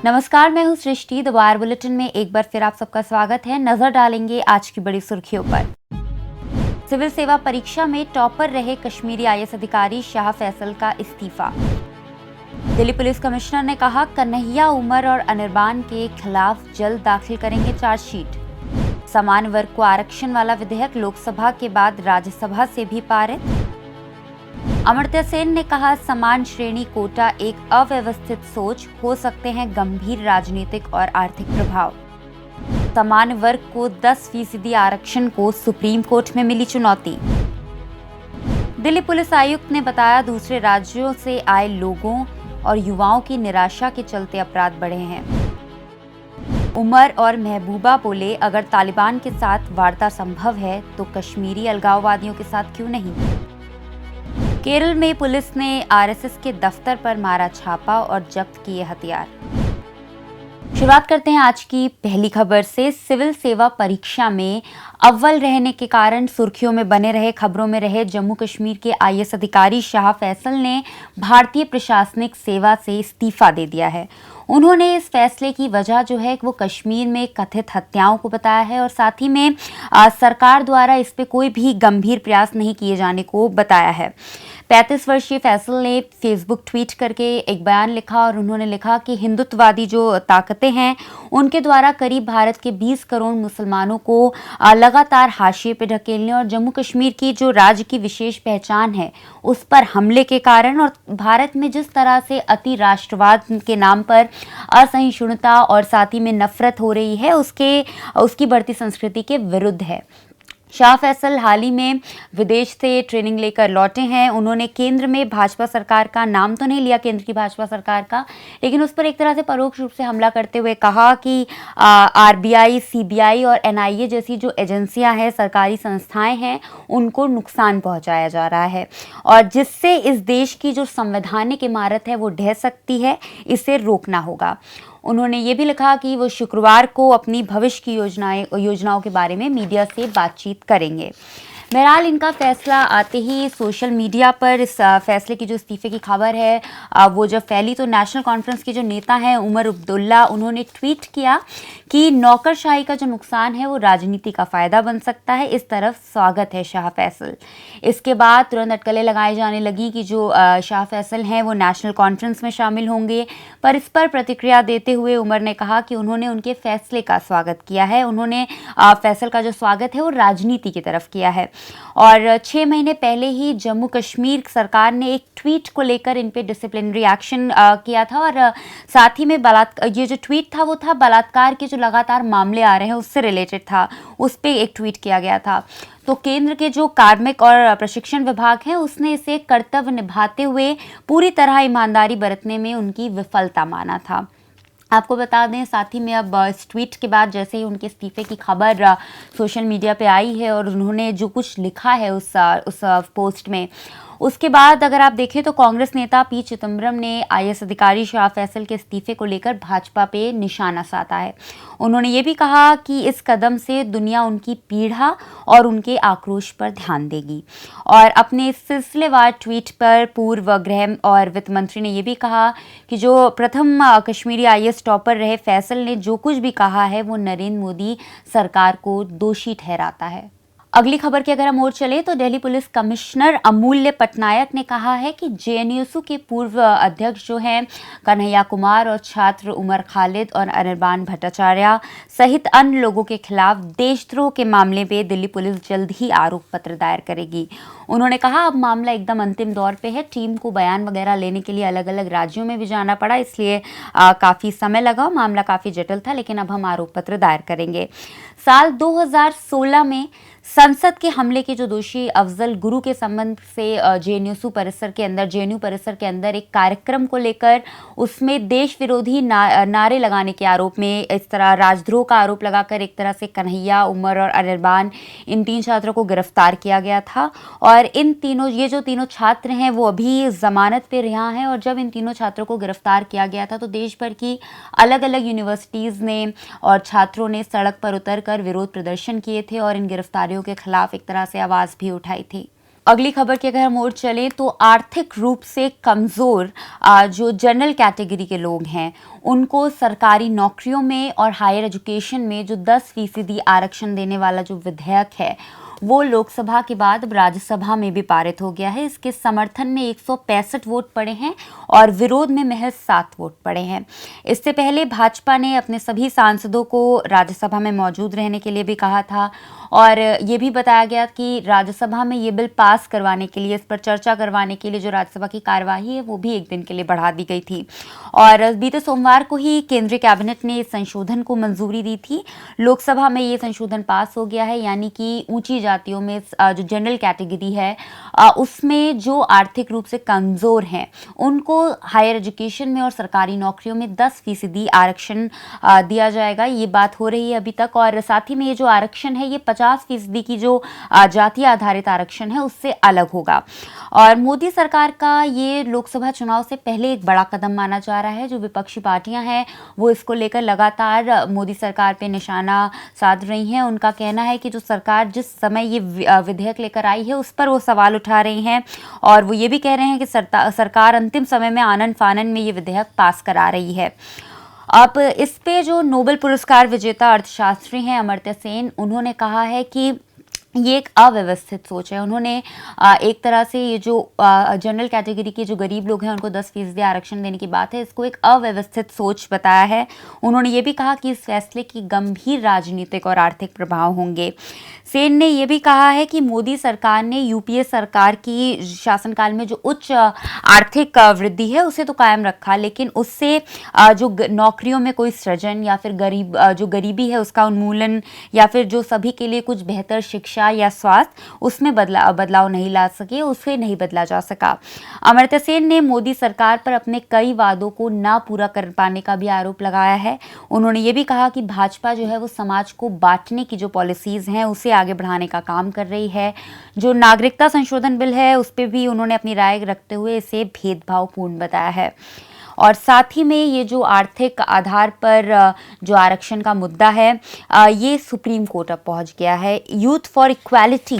नमस्कार, मैं हूं सृष्टि। द वायर बुलेटिन में एक बार फिर आप सबका स्वागत है। नजर डालेंगे आज की बड़ी सुर्खियों पर। सिविल सेवा परीक्षा में टॉपर रहे कश्मीरी आईएएस अधिकारी शाह फैसल का इस्तीफा। दिल्ली पुलिस कमिश्नर ने कहा, कन्हैया, उमर और अनिरबान के खिलाफ जल्द दाखिल करेंगे चार्जशीट। समान वर्ग को आरक्षण वाला विधेयक लोकसभा के बाद राज्यसभा से भी पारित। अमर्त्य सेन ने कहा, समान श्रेणी कोटा एक अव्यवस्थित सोच, हो सकते हैं गंभीर राजनीतिक और आर्थिक प्रभाव। समान वर्ग को 10% आरक्षण को सुप्रीम कोर्ट में मिली चुनौती। दिल्ली पुलिस आयुक्त ने बताया, दूसरे राज्यों से आए लोगों और युवाओं की निराशा के चलते अपराध बढ़े हैं। उमर और महबूबा बोले, अगर तालिबान के साथ वार्ता संभव है तो कश्मीरी अलगाववादियों के साथ क्यों नहीं। केरल में पुलिस ने आरएसएस के दफ्तर पर मारा छापा और जब्त किए हथियार। शुरुआत करते हैं आज की पहली खबर से। सिविल सेवा परीक्षा में अव्वल रहने के कारण सुर्खियों में बने रहे, खबरों में रहे जम्मू कश्मीर के आईएएस अधिकारी शाह फैसल ने भारतीय प्रशासनिक सेवा से इस्तीफा दे दिया है। उन्होंने इस फैसले की वजह जो है वो कश्मीर में कथित हत्याओं को बताया है और साथ ही में सरकार द्वारा इस पे कोई भी गंभीर प्रयास नहीं किए जाने को बताया है। 35 वर्षीय फैसल ने फेसबुक ट्वीट करके एक बयान लिखा और उन्होंने लिखा कि हिंदुत्ववादी जो ताकतें हैं उनके द्वारा करीब भारत के 20 करोड़ मुसलमानों को लगातार हाशिए पे ढकेलने और जम्मू कश्मीर की जो राज्य की विशेष पहचान है उस पर हमले के कारण और भारत में जिस तरह से अति राष्ट्रवाद के नाम पर असहिष्णुता और साथ ही में नफरत हो रही है उसकी बढ़ती संस्कृति के विरुद्ध है। शाह फैसल हाल ही में विदेश से ट्रेनिंग लेकर लौटे हैं। उन्होंने केंद्र में भाजपा सरकार का नाम तो नहीं लिया, केंद्र की भाजपा सरकार का, लेकिन उस पर एक तरह से परोक्ष रूप से हमला करते हुए कहा कि आरबीआई, सीबीआई और एनआईए जैसी जो एजेंसियां हैं, सरकारी संस्थाएं हैं, उनको नुकसान पहुंचाया जा रहा है और जिससे इस देश की जो संवैधानिक इमारत है वो ढह सकती है, इसे रोकना होगा। उन्होंने ये भी लिखा कि वो शुक्रवार को अपनी भविष्य की योजनाओं के बारे में मीडिया से बातचीत करेंगे। बहरहाल इनका फैसला आते ही सोशल मीडिया पर इस फैसले की जो इस्तीफे की खबर है वो जब फैली तो नेशनल कॉन्फ्रेंस के जो नेता हैं उमर अब्दुल्ला, उन्होंने ट्वीट किया कि नौकरशाही का जो नुकसान है वो राजनीति का फायदा बन सकता है, इस तरफ स्वागत है शाह फैसल। इसके बाद तुरंत अटकलें लगाई जाने लगी कि जो शाह फैसल हैं वो नेशनल कॉन्फ्रेंस में शामिल होंगे, पर इस पर प्रतिक्रिया देते हुए उमर ने कहा कि उन्होंने उनके फैसले का स्वागत किया है। उन्होंने फैसल का जो स्वागत है वो राजनीति की तरफ किया है और 6 महीने पहले ही जम्मू कश्मीर सरकार ने एक ट्वीट को लेकर इन पे डिसिप्लिनरी एक्शन किया था और साथ ही में ये जो ट्वीट था वो था बलात्कार के जो लगातार मामले आ रहे हैं उससे रिलेटेड था, उस पे एक ट्वीट किया गया था। तो केंद्र के जो कार्मिक और प्रशिक्षण विभाग है उसने इसे कर्तव्य निभाते हुए पूरी तरह ईमानदारी बरतने में उनकी विफलता माना था। आपको बता दें साथ ही में अब इस ट्वीट के बाद जैसे ही उनके इस्तीफे की खबर सोशल मीडिया पे आई है और उन्होंने जो कुछ लिखा है उस पोस्ट में, उसके बाद अगर आप देखें तो कांग्रेस नेता पी चिदम्बरम ने आईएएस अधिकारी शाह फैसल के इस्तीफे को लेकर भाजपा पे निशाना साधा है। उन्होंने ये भी कहा कि इस कदम से दुनिया उनकी पीड़ा और उनके आक्रोश पर ध्यान देगी और अपने सिलसिलेवार ट्वीट पर पूर्व गृह और वित्त मंत्री ने यह भी कहा कि जो प्रथम कश्मीरी आईएएस टॉपर रहे फैसल ने जो कुछ भी कहा है वो नरेंद्र मोदी सरकार को दोषी ठहराता है। अगली खबर की अगर हम ओर चले तो दिल्ली पुलिस कमिश्नर अमूल्य पटनायक ने कहा है कि जेएनयू के पूर्व अध्यक्ष जो हैं कन्हैया कुमार और छात्र उमर खालिद और अनिरबान भट्टाचार्य सहित अन्य लोगों के खिलाफ देशद्रोह के मामले में दिल्ली पुलिस जल्द ही आरोप पत्र दायर करेगी। उन्होंने कहा, अब मामला एकदम अंतिम दौर पे है, टीम को बयान वगैरह लेने के लिए अलग अलग राज्यों में भी जाना पड़ा, इसलिए काफ़ी समय लगा, मामला काफ़ी जटिल था, लेकिन अब हम आरोप पत्र दायर करेंगे। साल 2016 में संसद के हमले के जो दोषी अफजल गुरु के संबंध से जेएनयू परिसर के अंदर एक कार्यक्रम को लेकर उसमें देश विरोधी नारे लगाने के आरोप में इस तरह राजद्रोह का आरोप लगाकर एक तरह से कन्हैया, उमर और अनिरबान इन 3 छात्रों को गिरफ्तार किया गया था और ये जो तीनों छात्र हैं वो अभी जमानत पे रिहा हैं और जब इन तीनों छात्रों को गिरफ्तार किया गया था तो देश भर की अलग अलग यूनिवर्सिटीज़ ने और छात्रों ने सड़क पर उतरकर विरोध प्रदर्शन किए थे और इन गिरफ्तारियों के खिलाफ एक तरह से आवाज़ भी उठाई थी। अगली खबर की अगर हम ओर चलें तो आर्थिक रूप से कमज़ोर जो जनरल कैटेगरी के लोग हैं उनको सरकारी नौकरियों में और हायर एजुकेशन में जो 10% आरक्षण देने वाला जो विधेयक है वो लोकसभा के बाद अब राज्यसभा में भी पारित हो गया है। इसके समर्थन में 165 वोट पड़े हैं और विरोध में महज 7 वोट पड़े हैं। इससे पहले भाजपा ने अपने सभी सांसदों को राज्यसभा में मौजूद रहने के लिए भी कहा था और ये भी बताया गया कि राज्यसभा में ये बिल पास करवाने के लिए, इस पर चर्चा करवाने के लिए जो राज्यसभा की कार्यवाही है वो भी एक दिन के लिए बढ़ा दी गई थी। और बीते सोमवार को ही केंद्रीय कैबिनेट ने इस संशोधन को मंजूरी दी थी। लोकसभा में ये संशोधन पास हो गया है, यानी कि ऊंची जातियों में जो जनरल कैटेगरी है उसमें जो आर्थिक रूप से कमज़ोर हैं उनको हायर एजुकेशन में और सरकारी नौकरियों में 10% आरक्षण दिया जाएगा। ये बात हो रही है अभी तक। और साथ ही में ये जो आरक्षण है ये 50% की जो जातीय आधारित आरक्षण है उससे अलग होगा। और मोदी सरकार का ये लोकसभा चुनाव से पहले एक बड़ा कदम माना जा रहा है। जो विपक्षी पार्टियां हैं वो इसको लेकर लगातार मोदी सरकार पे निशाना साध रही हैं। उनका कहना है कि जो सरकार जिस समय ये विधेयक लेकर आई है उस पर वो सवाल उठा रही हैं और वो ये भी कह रहे हैं कि सरकार अंतिम समय में आनन फानन में ये विधेयक पास करा रही है। अब इस पे जो नोबेल पुरस्कार विजेता अर्थशास्त्री हैं अमर्त्य सेन, उन्होंने कहा है कि ये एक अव्यवस्थित सोच है। उन्होंने एक तरह से ये जो जनरल कैटेगरी के जो गरीब लोग हैं उनको 10% आरक्षण देने की बात है, इसको एक अव्यवस्थित सोच बताया है। उन्होंने ये भी कहा कि इस फैसले की गंभीर राजनीतिक और आर्थिक प्रभाव होंगे। सेन ने यह भी कहा है कि मोदी सरकार ने यूपीए सरकार की शासनकाल में जो उच्च आर्थिक वृद्धि है उसे तो कायम रखा, लेकिन उससे जो नौकरियों में कोई सृजन या फिर जो गरीबी है उसका उन्मूलन या फिर जो सभी के लिए कुछ बेहतर शिक्षा या स्वास्थ्य उसमें बदलाव नहीं ला सके, उसे नहीं बदला जा सका। अमर्त्य सेन ने मोदी सरकार पर अपने कई वादों को ना पूरा कर पाने का भी आरोप लगाया है। उन्होंने ये भी कहा कि भाजपा जो है वो समाज को बांटने की जो पॉलिसीज हैं उसे आगे बढ़ाने का काम कर रही है। जो नागरिकता संशोधन बिल है उस पर भी उन्होंने अपनी राय रखते हुए इसे भेदभावपूर्ण बताया है। और साथ ही में ये जो आर्थिक आधार पर जो आरक्षण का मुद्दा है ये सुप्रीम कोर्ट अब पहुंच गया है। यूथ फॉर इक्वालिटी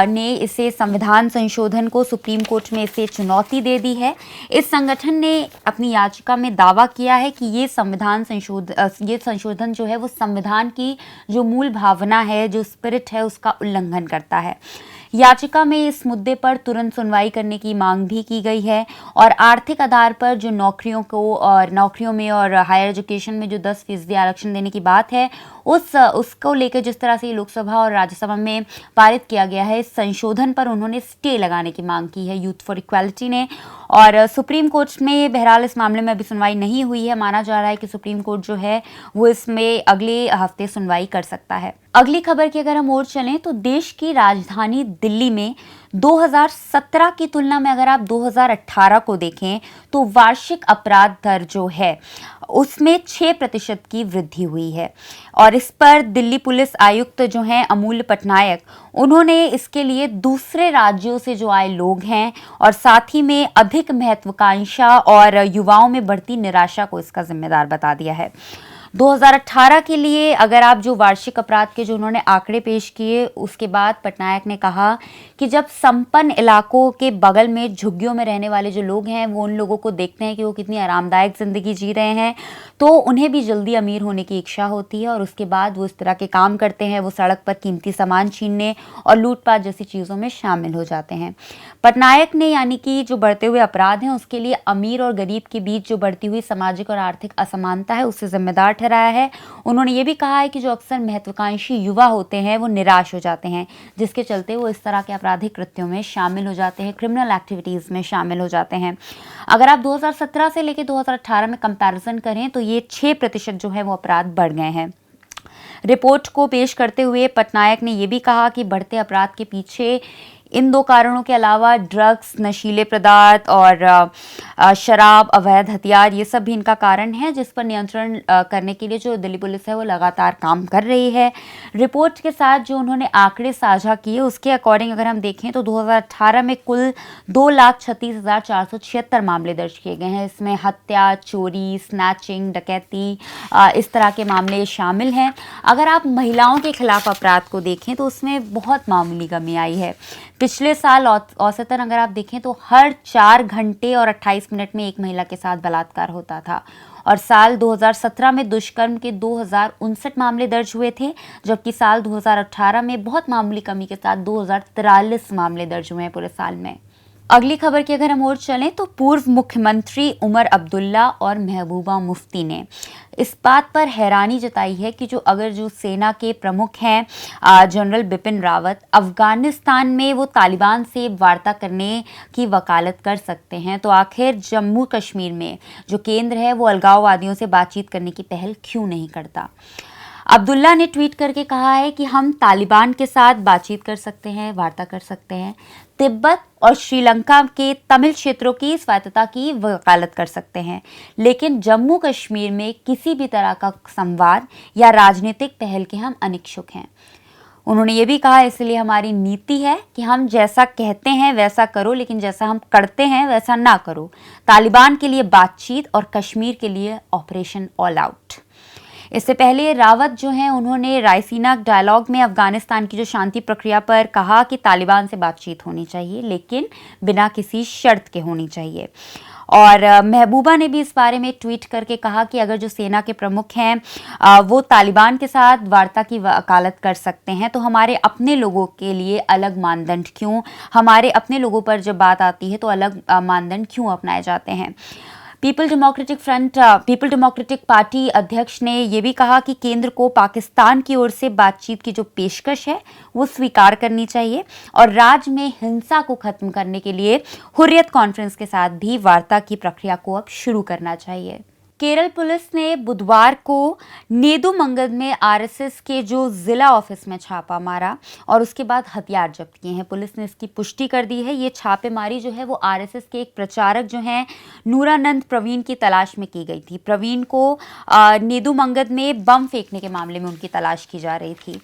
ने इसे संविधान संशोधन को सुप्रीम कोर्ट में इसे चुनौती दे दी है। इस संगठन ने अपनी याचिका में दावा किया है कि ये संशोधन जो है वो संविधान की जो मूल भावना है, जो स्पिरिट है, उसका उल्लंघन करता है। याचिका में इस मुद्दे पर तुरंत सुनवाई करने की मांग भी की गई है और आर्थिक आधार पर जो नौकरियों में और हायर एजुकेशन में जो 10% आरक्षण देने की बात है उसको लेकर जिस तरह से लोकसभा और राज्यसभा में पारित किया गया है, इस संशोधन पर उन्होंने स्टे लगाने की मांग की है यूथ फॉर इक्वालिटी ने। और सुप्रीम कोर्ट में बहरहाल इस मामले में अभी सुनवाई नहीं हुई है। माना जा रहा है कि सुप्रीम कोर्ट जो है वो इसमें अगले हफ्ते सुनवाई कर सकता है। अगली खबर की अगर हम ओर चलें तो देश की राजधानी दिल्ली में 2017 की तुलना में अगर आप 2018 को देखें तो वार्षिक अपराध दर जो है उसमें 6% की वृद्धि हुई है। और इस पर दिल्ली पुलिस आयुक्त जो हैं अमूल्य पटनायक, उन्होंने इसके लिए दूसरे राज्यों से जो आए लोग हैं और साथ ही में अधिक महत्वाकांक्षा और युवाओं में बढ़ती निराशा को इसका जिम्मेदार बता दिया है। 2018 के लिए अगर आप जो वार्षिक अपराध के जो उन्होंने आंकड़े पेश किए उसके बाद पटनायक ने कहा कि जब संपन्न इलाकों के बगल में झुग्गियों में रहने वाले जो लोग हैं वो उन लोगों को देखते हैं कि वो कितनी आरामदायक ज़िंदगी जी रहे हैं तो उन्हें भी जल्दी अमीर होने की इच्छा होती है और उसके बाद वो इस तरह के काम करते हैं। वो सड़क पर कीमती सामान छीनने और लूटपाट जैसी चीज़ों में शामिल हो जाते हैं। पटनायक ने यानी कि जो बढ़ते हुए अपराध हैं उसके लिए अमीर और गरीब के बीच जो बढ़ती हुई सामाजिक और आर्थिक असमानता है उससे जिम्मेदार ठहराया है। उन्होंने ये भी कहा है कि जो अक्सर महत्वाकांक्षी युवा होते हैं वो निराश हो जाते हैं, जिसके चलते वो इस तरह के आपराधिक कृत्यों में शामिल हो जाते हैं, क्रिमिनल एक्टिविटीज़ में शामिल हो जाते हैं। अगर आप 2017 से लेकर 2018 में कंपैरिजन करें तो ये 6% जो है वो अपराध बढ़ गए हैं। रिपोर्ट को पेश करते हुए पटनायक ने यह भी कहा कि बढ़ते अपराध के पीछे इन 2 कारणों के अलावा ड्रग्स, नशीले पदार्थ और शराब, अवैध हथियार ये सब भी इनका कारण है, जिस पर नियंत्रण करने के लिए जो दिल्ली पुलिस है वो लगातार काम कर रही है। रिपोर्ट के साथ जो उन्होंने आंकड़े साझा किए उसके अकॉर्डिंग अगर हम देखें तो 2018 में कुल 2,36,476 मामले दर्ज किए गए हैं। इसमें हत्या, चोरी, स्नैचिंग, डकैती इस तरह के मामले शामिल हैं। अगर आप महिलाओं के खिलाफ अपराध को देखें तो उसमें बहुत मामूली कमी आई है। पिछले साल औसतन अगर आप देखें तो हर 4 घंटे और 28 मिनट में एक महिला के साथ बलात्कार होता था। और साल 2017 में दुष्कर्म के 2059 मामले दर्ज हुए थे, जबकि साल 2018 में बहुत मामूली कमी के साथ 2043 मामले दर्ज हुए हैं पूरे साल में। अगली खबर की अगर हम ओर चलें तो पूर्व मुख्यमंत्री उमर अब्दुल्ला और महबूबा मुफ्ती ने इस बात पर हैरानी जताई है कि जो सेना के प्रमुख हैं जनरल बिपिन रावत, अफगानिस्तान में वो तालिबान से वार्ता करने की वकालत कर सकते हैं, तो आखिर जम्मू कश्मीर में जो केंद्र है वो अलगाववादियों से बातचीत करने की पहल क्यों नहीं करता। अब्दुल्ला ने ट्वीट करके कहा है कि हम तालिबान के साथ बातचीत कर सकते हैं, वार्ता कर सकते हैं, तिब्बत और श्रीलंका के तमिल क्षेत्रों की स्वायत्तता की वकालत कर सकते हैं, लेकिन जम्मू कश्मीर में किसी भी तरह का संवाद या राजनीतिक पहल के हम अनिच्छुक हैं। उन्होंने ये भी कहा, इसलिए हमारी नीति है कि हम जैसा कहते हैं वैसा करो, लेकिन जैसा हम करते हैं वैसा ना करो। तालिबान के लिए बातचीत और कश्मीर के लिए ऑपरेशन ऑल आउट। इससे पहले रावत जो हैं उन्होंने रायसीना डायलॉग में अफगानिस्तान की जो शांति प्रक्रिया पर कहा कि तालिबान से बातचीत होनी चाहिए, लेकिन बिना किसी शर्त के होनी चाहिए। और महबूबा ने भी इस बारे में ट्वीट करके कहा कि अगर जो सेना के प्रमुख हैं वो तालिबान के साथ वार्ता की वकालत कर सकते हैं, तो हमारे अपने लोगों के लिए अलग मानदंड क्यों, हमारे अपने लोगों पर जब बात आती है तो अलग मानदंड क्यों अपनाए जाते हैं। पीपल डेमोक्रेटिक पार्टी अध्यक्ष ने यह भी कहा कि केंद्र को पाकिस्तान की ओर से बातचीत की जो पेशकश है वो स्वीकार करनी चाहिए और राज्य में हिंसा को खत्म करने के लिए हुर्रियत कॉन्फ्रेंस के साथ भी वार्ता की प्रक्रिया को अब शुरू करना चाहिए। केरल पुलिस ने बुधवार को नेदुमंगल में आरएसएस के जो जिला ऑफिस में छापा मारा और उसके बाद हथियार जब्त किए हैं। पुलिस ने इसकी पुष्टि कर दी है। ये छापेमारी जो है वो आरएसएस के एक प्रचारक जो हैं नूरानंद प्रवीण की तलाश में की गई थी। प्रवीण को नेदुमंगल में बम फेंकने के मामले में उनकी तलाश की जा रही थी।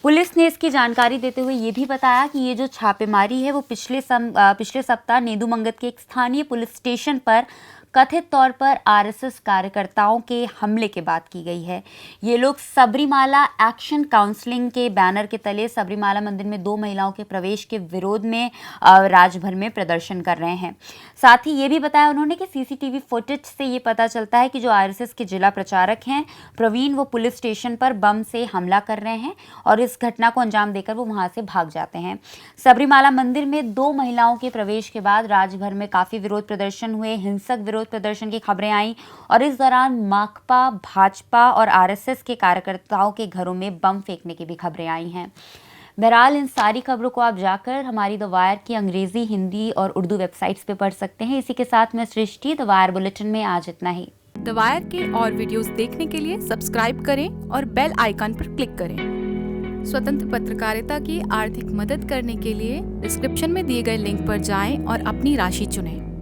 पुलिस ने इसकी जानकारी देते हुए ये भी बताया कि ये जो छापेमारी है वो पिछले सप्ताह नेदुमंगल के एक स्थानीय पुलिस स्टेशन पर कथित तौर पर आरएसएस कार्यकर्ताओं के हमले के बाद की गई है। ये लोग सबरीमाला एक्शन काउंसलिंग के बैनर के तले सबरीमाला मंदिर में 2 महिलाओं के प्रवेश के विरोध में राज्य भर में प्रदर्शन कर रहे हैं। साथ ही ये भी बताया उन्होंने कि सीसीटीवी फुटेज से ये पता चलता है कि जो आरएसएस के जिला प्रचारक हैं प्रवीण, वो पुलिस स्टेशन पर बम से हमला कर रहे हैं और इस घटना को अंजाम देकर वो वहां से भाग जाते हैं। सबरीमाला मंदिर में 2 महिलाओं के प्रवेश के बाद राज्य भर में काफी विरोध प्रदर्शन हुए, हिंसक विरोध प्रदर्शन की खबरें आई और इस दौरान माकपा, भाजपा और आरएसएस के कार्यकर्ताओं के घरों में बम फेंकने की भी खबरें आई हैं। बहरहाल इन सारी खबरों को आप जाकर हमारी द वायर की अंग्रेजी, हिंदी और उर्दू वेबसाइट्स पे पढ़ सकते हैं। इसी के साथ मैं सृष्टि, द वायर बुलेटिन में आज इतना ही। द वायर के और वीडियोस देखने के लिए सब्सक्राइब करें और बेल आइकन पर क्लिक करें। स्वतंत्र पत्रकारिता की आर्थिक मदद करने के लिए डिस्क्रिप्शन में दिए गए लिंक पर जाएं और अपनी राशि चुनें।